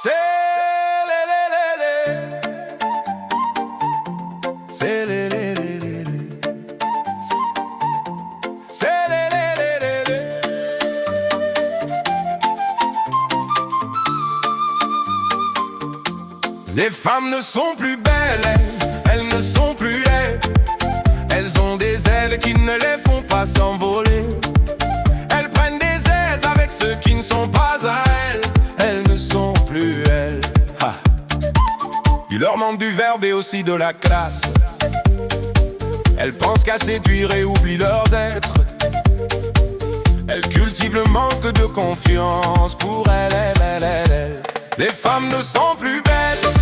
C'est C'est Les femmes ne sont plus belles, elles ne sont plus laides. Elles ont des ailes qui ne les font pas s'envoler. Elles prennent des aises avec ceux qui ne sont pas à elles. Elles ne sont plus elles. Ha. Il leur manque du verbe et aussi de la classe. Elles pensent qu'à séduire et oublient leurs êtres. Elles cultivent le manque de confiance. Pour elles. Les femmes ne sont plus belles.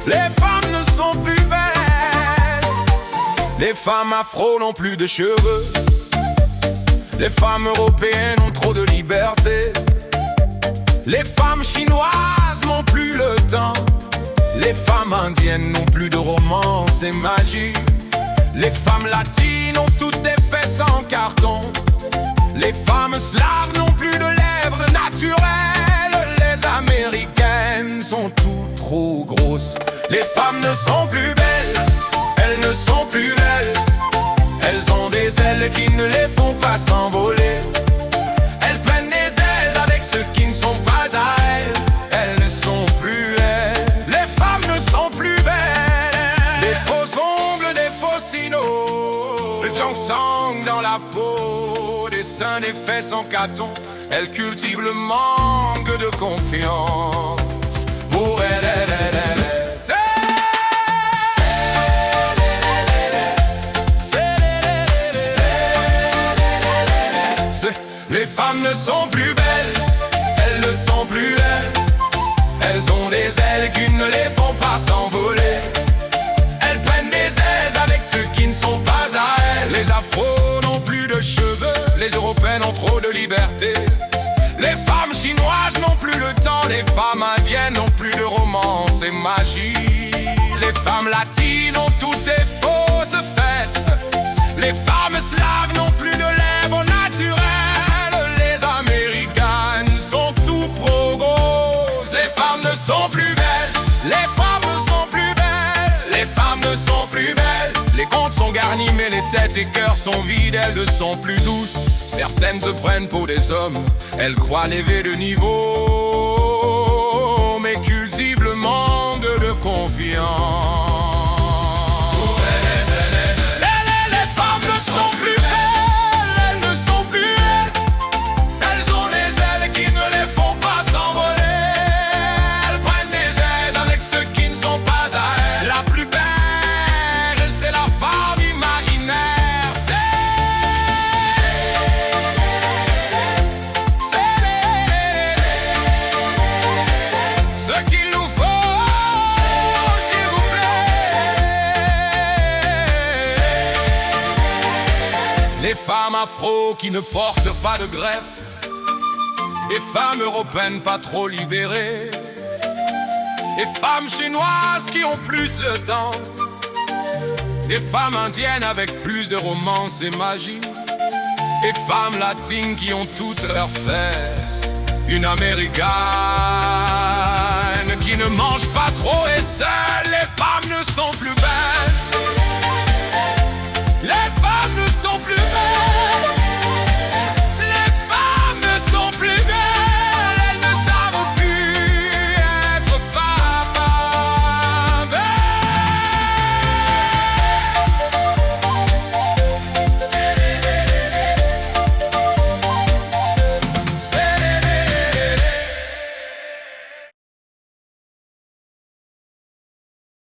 Les femmes ne sont plus belles. Les femmes afro n'ont plus de cheveux. Les femmes européennes ont trop de liberté. Les femmes chinoises n'ont plus le temps. Les femmes indiennes n'ont plus de romance et magie. Les femmes latines ont toutes des fesses en carton. Les femmes slaves n'ont plus de lèvres naturelles. Les américaines sont toutes trop grosses. Les femmes ne sont plus belles, elles ne sont plus belles. Elles ont des ailes qui ne les font pas s'envoler. Elles prennent des ailes avec ceux qui ne sont pas à elles. Elles ne sont plus elles. Les femmes ne sont plus belles. Des faux ongles, des faux cils, le ginseng dans la peau, des seins, des fesses en carton. Elles cultivent le manque de confiance. Pour elles. Les femmes ne sont plus belles, elles ne sont plus elles. Elles ont des ailes qui ne les font pas s'envoler. Elles prennent des ailes avec ceux qui ne sont pas à elles. Les afros n'ont plus de cheveux, les européennes ont trop de liberté. Les femmes chinoises n'ont plus le temps, les femmes indiennes n'ont plus de romance et magie. Les femmes latines ont toutes des fausses fesses. Les femmes slaves n'ont plus de lèvres naturelles. Ne sont plus belles, les femmes ne sont plus belles. Les femmes ne sont plus belles. Les comptes sont garnis mais les têtes et cœurs sont vides. Elles ne sont plus douces, certaines se prennent pour des hommes. Elles croient lever de niveau, mais cultivent le manque de confiance. Les femmes ne sont plus belles, elles ne sont plus elles. Elles ont des ailes qui ne les font pas s'envoler. Les femmes afro qui ne portent pas de greffe. Les femmes européennes pas trop libérées. Les femmes chinoises qui ont plus de temps. Des femmes indiennes avec plus de romance et magie. Les femmes latines qui ont toutes leurs fesses. Une américaine qui ne mange pas trop et seule. Les femmes ne sont plus belles.